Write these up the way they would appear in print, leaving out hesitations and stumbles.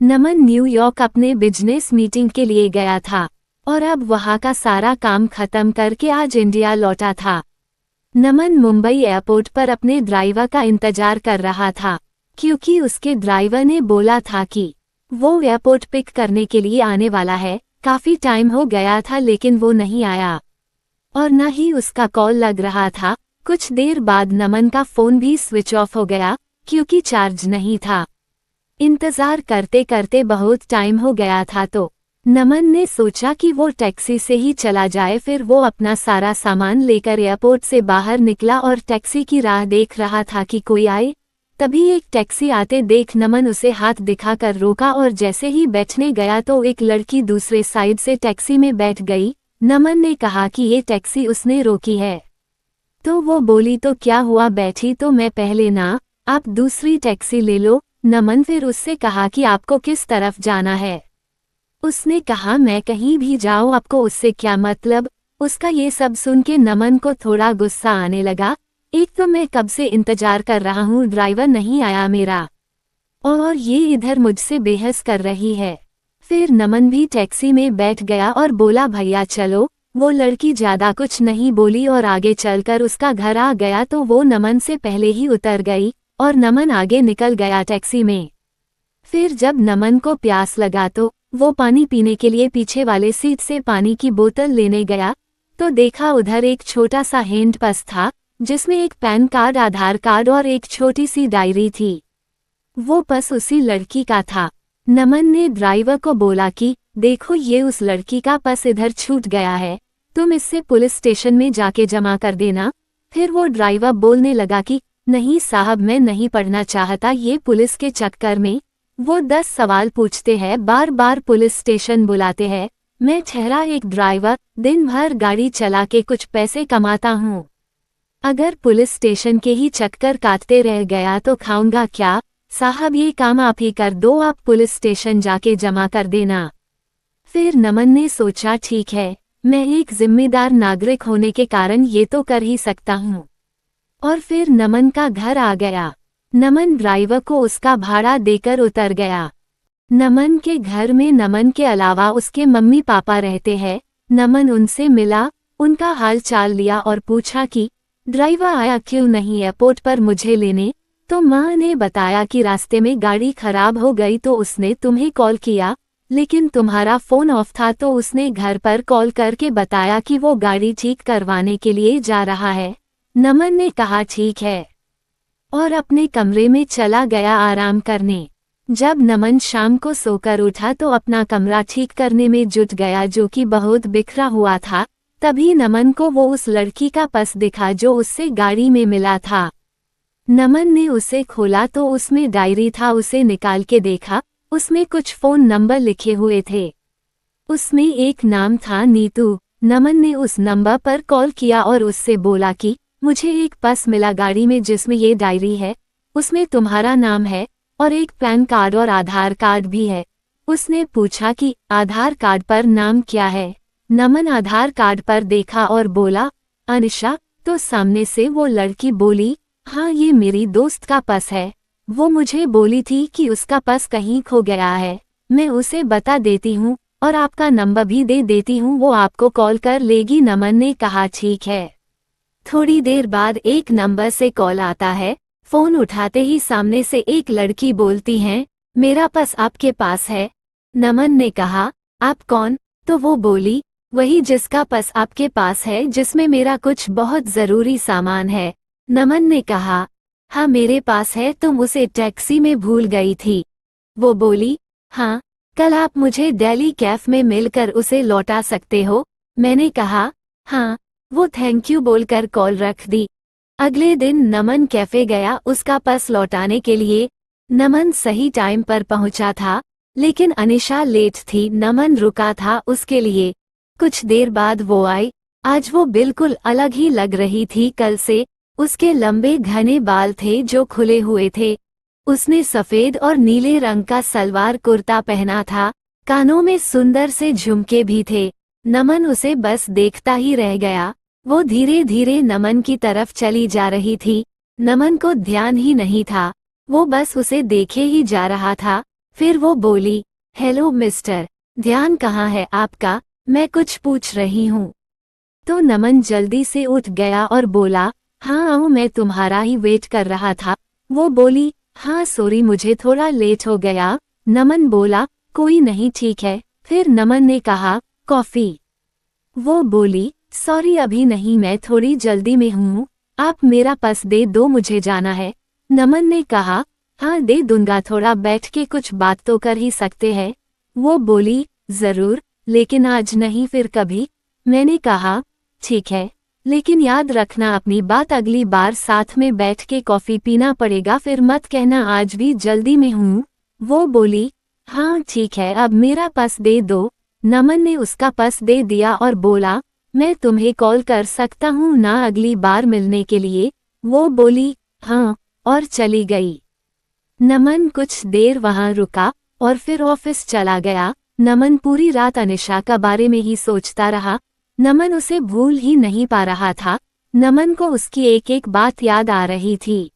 नमन New York अपने business meeting के लिए गया था और अब वहां का सारा काम खत्म करके आज इंडिया लौटा था। नमन मुंबई एयरपोर्ट पर अपने ड्राइवर का इंतजार कर रहा था, क्योंकि उसके ड्राइवर ने बोला था कि वो एयरपोर्ट पिक करने के लिए आने वाला है। काफी टाइम हो गया था लेकिन वो नहीं आया और न ही उसका कॉल लग रहा था। कुछ देर बाद नमन का फोन भी स्विच ऑफ हो गया क्योंकि चार्ज नहीं था। इंतजार करते करते बहुत टाइम हो गया था तो नमन ने सोचा कि वो टैक्सी से ही चला जाए। फिर वो अपना सारा सामान लेकर एयरपोर्ट से बाहर निकला और टैक्सी की राह देख रहा था कि कोई आए। तभी एक टैक्सी आते देख नमन उसे हाथ दिखाकर रोका और जैसे ही बैठने गया तो एक लड़की दूसरे साइड से टैक्सी में बैठ गई। नमन ने कहा कि ये टैक्सी उसने रोकी है, तो वो बोली तो क्या हुआ, बैठी तो मैं पहले ना, आप दूसरी टैक्सी ले लो। नमन फिर उससे कहा कि आपको किस तरफ जाना है। उसने कहा मैं कहीं भी जाऊं, आपको उससे क्या मतलब। उसका ये सब सुन के नमन को थोड़ा गुस्सा आने लगा। एक तो मैं कब से इंतजार कर रहा हूँ, ड्राइवर नहीं आया मेरा, और ये इधर मुझसे बहस कर रही है। फिर नमन भी टैक्सी में बैठ गया और बोला भैया चलो। वो लड़की ज्यादा कुछ नहीं बोली और आगे चलकर उसका घर आ गया तो वो नमन से पहले ही उतर गई और नमन आगे निकल गया टैक्सी में। फिर जब नमन को प्यास लगा तो वो पानी पीने के लिए पीछे वाले सीट से पानी की बोतल लेने गया तो देखा उधर एक छोटा सा हैंड पर्स था जिसमें एक पैन कार्ड, आधार कार्ड और एक छोटी सी डायरी थी। वो पर्स उसी लड़की का था। नमन ने ड्राइवर को बोला कि देखो ये उस लड़की का पर्स इधर छूट गया है, तुम इससे पुलिस स्टेशन में जाके जमा कर देना। फिर वो ड्राइवर बोलने लगा कि नहीं साहब, मैं नहीं पढ़ना चाहता ये पुलिस के चक्कर में। वो 10 सवाल पूछते हैं, बार बार पुलिस स्टेशन बुलाते हैं। मैं ठहरा एक ड्राइवर, दिन भर गाड़ी चला के कुछ पैसे कमाता हूँ। अगर पुलिस स्टेशन के ही चक्कर काटते रह गया तो खाऊंगा क्या। साहब ये काम आप ही कर दो, आप पुलिस स्टेशन जाके जमा कर देना। फिर नमन ने सोचा ठीक है, मैं एक जिम्मेदार नागरिक होने के कारण ये तो कर ही सकता हूँ। और फिर नमन का घर आ गया। नमन ड्राइवर को उसका भाड़ा देकर उतर गया। नमन के घर में नमन के अलावा उसके मम्मी पापा रहते हैं। नमन उनसे मिला, उनका हाल चाल लिया और पूछा कि ड्राइवर आया क्यों नहीं एयरपोर्ट पर मुझे लेने। तो माँ ने बताया कि रास्ते में गाड़ी खराब हो गई तो उसने तुम्हें कॉल किया, लेकिन तुम्हारा फ़ोन ऑफ था तो उसने घर पर कॉल करके बताया कि वो गाड़ी ठीक करवाने के लिए जा रहा है। नमन ने कहा ठीक है और अपने कमरे में चला गया आराम करने। जब नमन शाम को सोकर उठा तो अपना कमरा ठीक करने में जुट गया जो कि बहुत बिखरा हुआ था। तभी नमन को वो उस लड़की का पर्स दिखा जो उससे गाड़ी में मिला था। नमन ने उसे खोला तो उसमें डायरी था, उसे निकाल के देखा। उसमें कुछ फ़ोन नंबर लिखे हुए थे। उसमें एक नाम था नीतू। नमन ने उस नंबर पर कॉल किया और उससे बोला कि मुझे एक पर्स मिला गाड़ी में जिसमें ये डायरी है, उसमें तुम्हारा नाम है और एक पैन कार्ड और आधार कार्ड भी है। उसने पूछा कि आधार कार्ड पर नाम क्या है। नमन आधार कार्ड पर देखा और बोला अनिशा। तो सामने से वो लड़की बोली हाँ ये मेरी दोस्त का पर्स है, वो मुझे बोली थी कि उसका पर्स कहीं खो गया है, मैं उसे बता देती हूँ और आपका नंबर भी दे देती हूँ, वो आपको कॉल कर लेगी। नमन ने कहा ठीक है। थोड़ी देर बाद एक नंबर से कॉल आता है। फोन उठाते ही सामने से एक लड़की बोलती है मेरा पर्स आपके पास है। नमन ने कहा आप कौन। तो वो बोली वही जिसका पर्स आपके पास है, जिसमें मेरा कुछ बहुत जरूरी सामान है। नमन ने कहा हाँ मेरे पास है, तुम उसे टैक्सी में भूल गई थी। वो बोली हाँ, कल आप मुझे दिल्ली कैफ में मिलकर उसे लौटा सकते हो। मैंने कहा हाँ। वो थैंक यू बोलकर कॉल रख दी। अगले दिन नमन कैफे गया उसका पर्स लौटाने के लिए। नमन सही टाइम पर पहुंचा था, लेकिन अनिशा लेट थी। नमन रुका था उसके लिए। कुछ देर बाद वो आई। आज वो बिल्कुल अलग ही लग रही थी कल से। उसके लंबे घने बाल थे जो खुले हुए थे। उसने सफेद और नीले रंग का सलवार कुर्ता पहना था। कानों में सुंदर से झुमके भी थे। नमन उसे बस देखता ही रह गया। वो धीरे धीरे नमन की तरफ चली जा रही थी। नमन को ध्यान ही नहीं था, वो बस उसे देखे ही जा रहा था। फिर वो बोली, हेलो मिस्टर, ध्यान कहाँ है आपका, मैं कुछ पूछ रही हूँ। तो नमन जल्दी से उठ गया और बोला, हाँ आओ, मैं तुम्हारा ही वेट कर रहा था। वो बोली, हाँ सॉरी मुझे थोड़ा लेट हो गया। नमन बोला, कोई नहीं ठीक है। फिर नमन ने कहा, कॉफ़ी। वो बोली, सॉरी अभी नहीं, मैं थोड़ी जल्दी में हूँ, आप मेरा पर्स दे दो, मुझे जाना है। नमन ने कहा, हाँ दे दूंगा, थोड़ा बैठ के कुछ बात तो कर ही सकते हैं। वो बोली, ज़रूर, लेकिन आज नहीं फिर कभी। मैंने कहा, ठीक है, लेकिन याद रखना अपनी बात, अगली बार साथ में बैठ के कॉफ़ी पीना पड़ेगा, फिर मत कहना आज भी जल्दी में हूँ। वो बोली, हाँ ठीक है, अब मेरा पर्स दे दो। नमन ने उसका पर्स दे दिया और बोला, मैं तुम्हें कॉल कर सकता हूँ ना अगली बार मिलने के लिए। वो बोली, हाँ, और चली गई। नमन कुछ देर वहां रुका और फिर ऑफिस चला गया। नमन पूरी रात अनिशा का बारे में ही सोचता रहा। नमन उसे भूल ही नहीं पा रहा था। नमन को उसकी एक एक बात याद आ रही थी।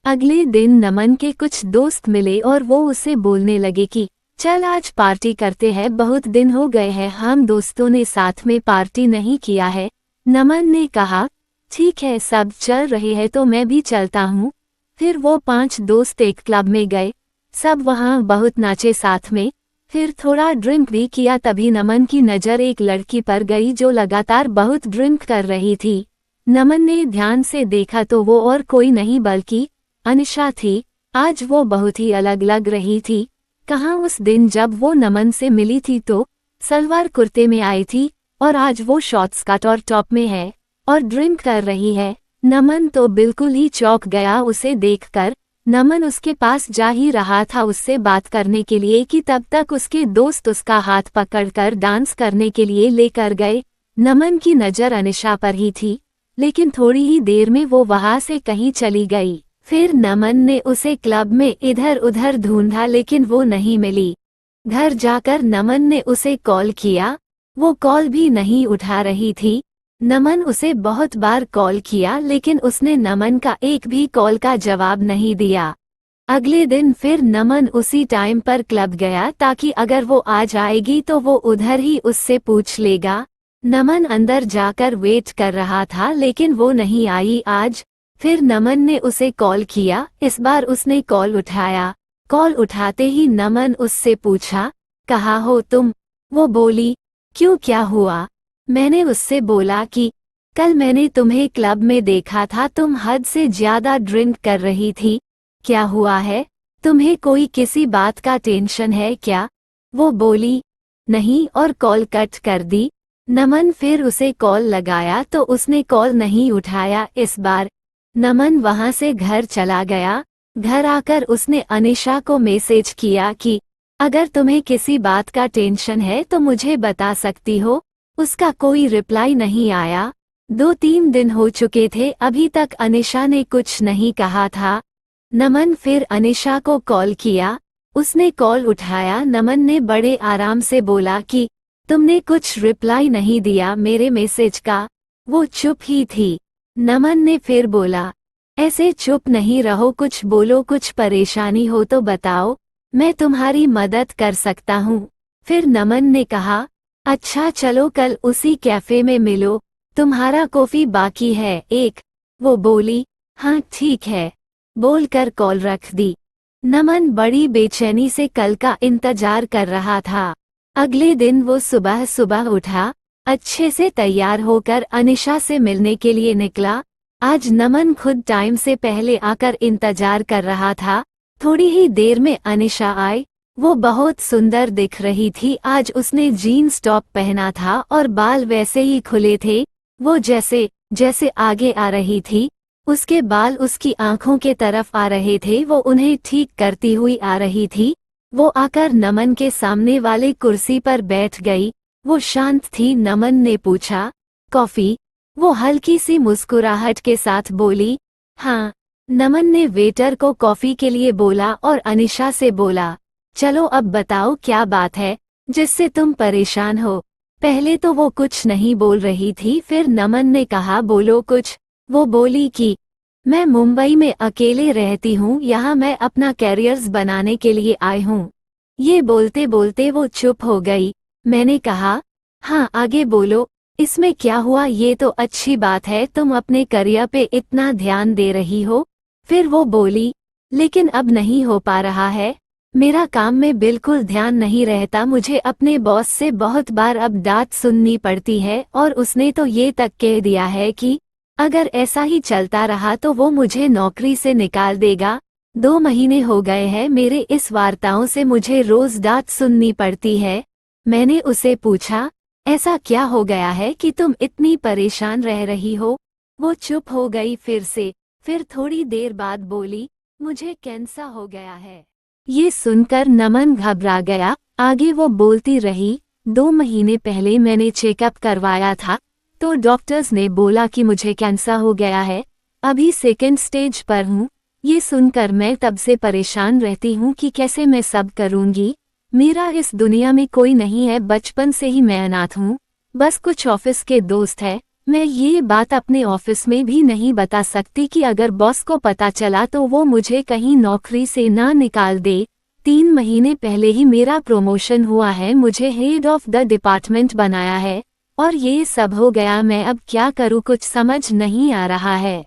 अगले दिन नमन के कुछ दोस्त मिले और वो उसे बोलने लगे कि चल आज पार्टी करते हैं, बहुत दिन हो गए हैं हम दोस्तों ने साथ में पार्टी नहीं किया है। नमन ने कहा, ठीक है, सब चल रहे हैं तो मैं भी चलता हूँ। फिर वो 5 दोस्त एक क्लब में गए। सब वहाँ बहुत नाचे साथ में। फिर थोड़ा ड्रिंक भी किया। तभी नमन की नज़र एक लड़की पर गई जो लगातार बहुत ड्रिंक कर रही थी। नमन ने ध्यान से देखा तो वो और कोई नहीं बल्कि अनिशा थी। आज वो बहुत ही अलग लग रही थी। कहाँ उस दिन जब वो नमन से मिली थी तो सलवार कुर्ते में आई थी, और आज वो शॉर्ट स्कर्ट और टॉप में है और ड्रिंक कर रही है। नमन तो बिल्कुल ही चौंक गया उसे देखकर। नमन उसके पास जा ही रहा था उससे बात करने के लिए कि तब तक उसके दोस्त उसका हाथ पकड़कर डांस करने के लिए लेकर गए। नमन की नज़र अनिशा पर ही थी, लेकिन थोड़ी ही देर में वो वहां से कहीं चली गई। फिर नमन ने उसे क्लब में इधर उधर ढूंढा लेकिन वो नहीं मिली। घर जाकर नमन ने उसे कॉल किया, वो कॉल भी नहीं उठा रही थी। नमन उसे बहुत बार कॉल किया लेकिन उसने नमन का एक भी कॉल का जवाब नहीं दिया। अगले दिन फिर नमन उसी टाइम पर क्लब गया ताकि अगर वो आ जाएगी तो वो उधर ही उससे पूछ लेगा। नमन अंदर जाकर वेट कर रहा था लेकिन वो नहीं आई आज। फिर नमन ने उसे कॉल किया। इस बार उसने कॉल उठाया। कॉल उठाते ही नमन उससे पूछा, कहाँ हो तुम? वो बोली, क्यों, क्या हुआ? मैंने उससे बोला कि कल मैंने तुम्हें क्लब में देखा था, तुम हद से ज्यादा ड्रिंक कर रही थी। क्या हुआ है? तुम्हें कोई किसी बात का टेंशन है क्या? वो बोली, नहीं, और कॉल कट कर दी। नमन फिर उसे कॉल लगाया तो उसने कॉल नहीं उठाया। इस बार नमन वहां से घर चला गया। घर आकर उसने अनिशा को मैसेज किया कि अगर तुम्हें किसी बात का टेंशन है तो मुझे बता सकती हो। उसका कोई रिप्लाई नहीं आया। 2-3 दिन हो चुके थे, अभी तक अनिशा ने कुछ नहीं कहा था। नमन फिर अनिशा को कॉल किया। उसने कॉल उठाया। नमन ने बड़े आराम से बोला कि तुमने कुछ रिप्लाई नहीं दिया मेरे मैसेज का। वो चुप ही थी। नमन ने फिर बोला, ऐसे चुप नहीं रहो, कुछ बोलो, कुछ परेशानी हो तो बताओ, मैं तुम्हारी मदद कर सकता हूँ। फिर नमन ने कहा, अच्छा चलो कल उसी कैफे में मिलो, तुम्हारा कॉफी बाकी है एक। वो बोली, हाँ ठीक है, बोलकर कॉल रख दी। नमन बड़ी बेचैनी से कल का इंतजार कर रहा था। अगले दिन वो सुबह सुबह उठा, अच्छे से तैयार होकर अनिशा से मिलने के लिए निकला। आज नमन खुद टाइम से पहले आकर इंतजार कर रहा था। थोड़ी ही देर में अनिशा आई। वो बहुत सुंदर दिख रही थी। आज उसने जीन्स टॉप पहना था और बाल वैसे ही खुले थे। वो जैसे जैसे आगे आ रही थी, उसके बाल उसकी आंखों के तरफ आ रहे थे। वो उन्हें ठीक करती हुई आ रही थी। वो आकर नमन के सामने वाली कुर्सी पर बैठ गई। वो शांत थी। नमन ने पूछा, कॉफी? वो हल्की सी मुस्कुराहट के साथ बोली, हाँ। नमन ने वेटर को कॉफी के लिए बोला और अनिशा से बोला, चलो अब बताओ क्या बात है जिससे तुम परेशान हो। पहले तो वो कुछ नहीं बोल रही थी। फिर नमन ने कहा, बोलो कुछ। वो बोली कि मैं मुंबई में अकेले रहती हूँ, यहाँ मैं अपना कैरियर्स बनाने के लिए आई हूँ। ये बोलते बोलते वो चुप हो गई। मैंने कहा, हाँ आगे बोलो, इसमें क्या हुआ? ये तो अच्छी बात है, तुम अपने करियर पे इतना ध्यान दे रही हो। फिर वो बोली, लेकिन अब नहीं हो पा रहा है, मेरा काम में बिल्कुल ध्यान नहीं रहता, मुझे अपने बॉस से बहुत बार अब डांट सुननी पड़ती है और उसने तो ये तक कह दिया है कि अगर ऐसा ही चलता रहा तो वो मुझे नौकरी से निकाल देगा। 2 महीने हो गए हैं मेरे इस वार्ताओं से मुझे रोज डांट सुननी पड़ती है। मैंने उसे पूछा, ऐसा क्या हो गया है कि तुम इतनी परेशान रह रही हो? वो चुप हो गई फिर से, फिर थोड़ी देर बाद बोली, मुझे कैंसर हो गया है। ये सुनकर नमन घबरा गया। आगे वो बोलती रही, 2 महीने पहले मैंने चेकअप करवाया था, तो डॉक्टर्स ने बोला कि मुझे कैंसर हो गया है, अभी 2nd स्टेज पर हूँ। ये सुनकर मैं तब से परेशान रहती हूँ कि कैसे मैं सब करूँगी। मेरा इस दुनिया में कोई नहीं है, बचपन से ही मैं अनाथ हूँ, बस कुछ ऑफिस के दोस्त हैं। मैं ये बात अपने ऑफिस में भी नहीं बता सकती कि अगर बॉस को पता चला तो वो मुझे कहीं नौकरी से ना निकाल दे। 3 महीने पहले ही मेरा प्रमोशन हुआ है, मुझे हेड ऑफ द डिपार्टमेंट बनाया है, और ये सब हो गया, मैं अब क्या करूँ, कुछ समझ नहीं आ रहा है।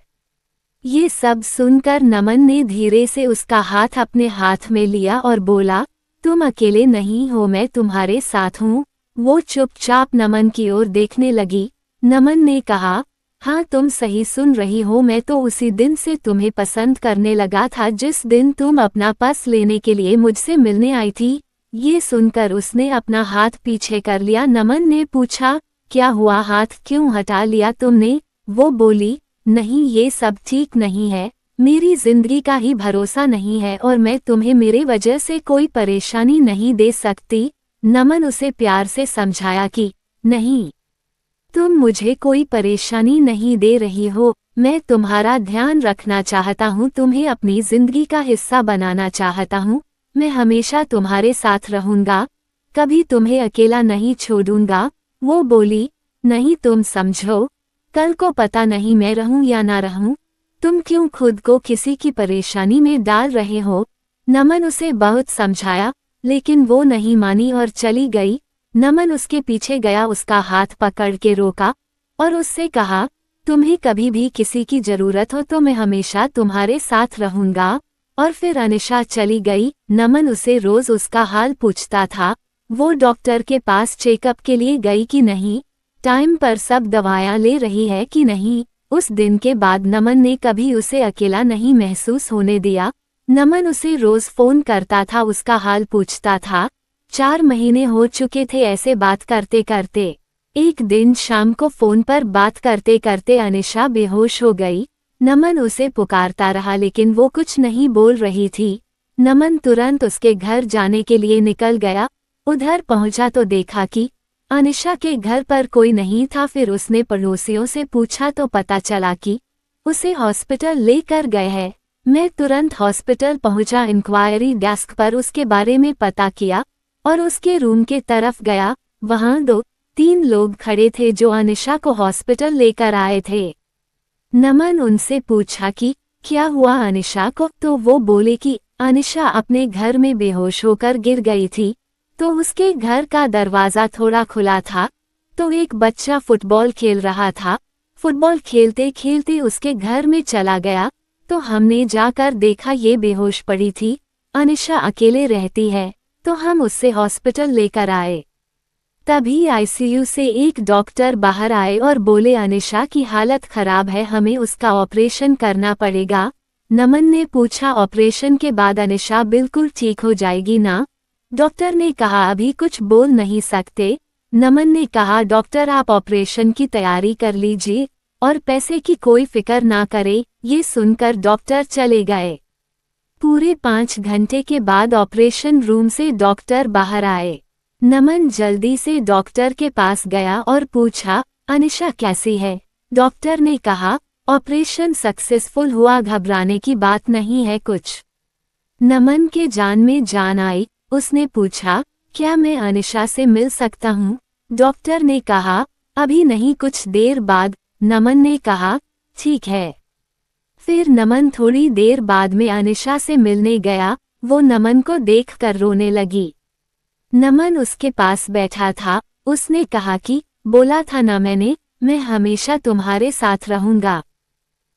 ये सब सुनकर नमन ने धीरे से उसका हाथ अपने हाथ में लिया और बोला, तुम अकेले नहीं हो, मैं तुम्हारे साथ हूँ। वो चुपचाप नमन की ओर देखने लगी। नमन ने कहा, हाँ तुम सही सुन रही हो, मैं तो उसी दिन से तुम्हें पसंद करने लगा था जिस दिन तुम अपना पर्स लेने के लिए मुझसे मिलने आई थी। ये सुनकर उसने अपना हाथ पीछे कर लिया। नमन ने पूछा, क्या हुआ, हाथ क्यों हटा लिया तुमने? वो बोली, नहीं ये सब ठीक नहीं है, मेरी जिंदगी का ही भरोसा नहीं है और मैं तुम्हें मेरे वजह से कोई परेशानी नहीं दे सकती। नमन उसे प्यार से समझाया कि नहीं, तुम मुझे कोई परेशानी नहीं दे रही हो, मैं तुम्हारा ध्यान रखना चाहता हूँ, तुम्हें अपनी जिंदगी का हिस्सा बनाना चाहता हूँ, मैं हमेशा तुम्हारे साथ रहूँगा, कभी तुम्हें अकेला नहीं छोड़ूंगा। वो बोली, नहीं तुम समझो, कल को पता नहीं मैं रहूं या ना रहूं, तुम क्यों खुद को किसी की परेशानी में डाल रहे हो? नमन उसे बहुत समझाया, लेकिन वो नहीं मानी और चली गई। नमन उसके पीछे गया, उसका हाथ पकड़ के रोका और उससे कहा, तुम्हें कभी भी किसी की जरूरत हो तो मैं हमेशा तुम्हारे साथ रहूंगा। और फिर अनिशा चली गई। नमन उसे रोज उसका हाल पूछता था, वो डॉक्टर के पास चेकअप के लिए गई कि नहीं, टाइम पर सब दवाएं ले रही है कि नहीं। उस दिन के बाद नमन ने कभी उसे अकेला नहीं महसूस होने दिया। नमन उसे रोज फोन करता था, उसका हाल पूछता था। 4 महीने हो चुके थे ऐसे बात करते करते। एक दिन शाम को फोन पर बात करते करते अनिशा बेहोश हो गई। नमन उसे पुकारता रहा लेकिन वो कुछ नहीं बोल रही थी। नमन तुरंत उसके घर जाने के लिए निकल गया। उधर पहुंचा तो देखा कि अनिशा के घर पर कोई नहीं था। फिर उसने पड़ोसियों से पूछा तो पता चला कि उसे हॉस्पिटल लेकर गए हैं। मैं तुरंत हॉस्पिटल पहुंचा, इंक्वायरी डेस्क पर उसके बारे में पता किया और उसके रूम के तरफ गया। वहां 2-3 लोग खड़े थे जो अनिशा को हॉस्पिटल लेकर आए थे। नमन उनसे पूछा कि क्या हुआ अनिशा को, तो वो बोले कि अनिशा अपने घर में बेहोश होकर गिर गई थी, तो उसके घर का दरवाजा थोड़ा खुला था, तो एक बच्चा फुटबॉल खेल रहा था। फुटबॉल खेलते खेलते उसके घर में चला गया, तो हमने जाकर देखा ये बेहोश पड़ी थी। अनिशा अकेले रहती है, तो हम उससे हॉस्पिटल लेकर आए। तभी आईसीयू से एक डॉक्टर बाहर आए और बोले अनिशा की हालत खराब है, हमें उसका ऑपरेशन करना पड़ेगा। नमन ने पूछा, ऑपरेशन के बाद अनिशा बिल्कुल ठीक हो जाएगी ना? डॉक्टर ने कहा, अभी कुछ बोल नहीं सकते। नमन ने कहा, डॉक्टर आप ऑपरेशन की तैयारी कर लीजिए और पैसे की कोई फिक्र ना करे। ये सुनकर डॉक्टर चले गए। पूरे 5 घंटे के बाद ऑपरेशन रूम से डॉक्टर बाहर आए। नमन जल्दी से डॉक्टर के पास गया और पूछा, अनिशा कैसी है? डॉक्टर ने कहा, ऑपरेशन सक्सेसफुल हुआ, घबराने की बात नहीं है कुछ। नमन के जान में जान आई। उसने पूछा, क्या मैं अनिशा से मिल सकता हूँ? डॉक्टर ने कहा, अभी नहीं, कुछ देर बाद। नमन ने कहा, ठीक है। फिर नमन थोड़ी देर बाद में अनिशा से मिलने गया। वो नमन को देखकर रोने लगी। नमन उसके पास बैठा था। उसने कहा कि बोला था ना मैंने, मैं हमेशा तुम्हारे साथ रहूंगा।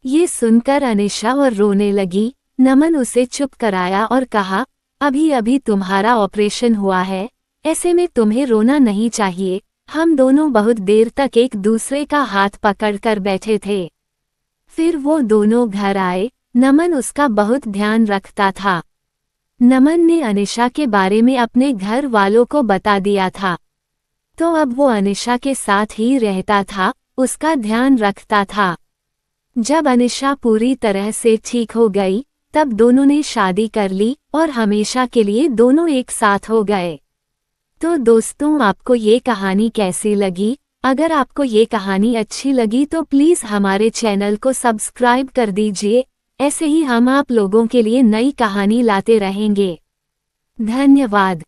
ये सुनकर अनिशा और रोने लगी। नमन उसे चुप कराया और कहा, अभी अभी तुम्हारा ऑपरेशन हुआ है, ऐसे में तुम्हें रोना नहीं चाहिए। हम दोनों बहुत देर तक एक दूसरे का हाथ पकड़कर बैठे थे। फिर वो दोनों घर आए। नमन उसका बहुत ध्यान रखता था। नमन ने अनिशा के बारे में अपने घर वालों को बता दिया था, तो अब वो अनिशा के साथ ही रहता था, उसका ध्यान रखता था। जब अनिशा पूरी तरह से ठीक हो गई, तब दोनों ने शादी कर ली और हमेशा के लिए दोनों एक साथ हो गए। तो दोस्तों, आपको ये कहानी कैसी लगी? अगर आपको ये कहानी अच्छी लगी तो प्लीज़ हमारे चैनल को सब्सक्राइब कर दीजिए। ऐसे ही हम आप लोगों के लिए नई कहानी लाते रहेंगे। धन्यवाद।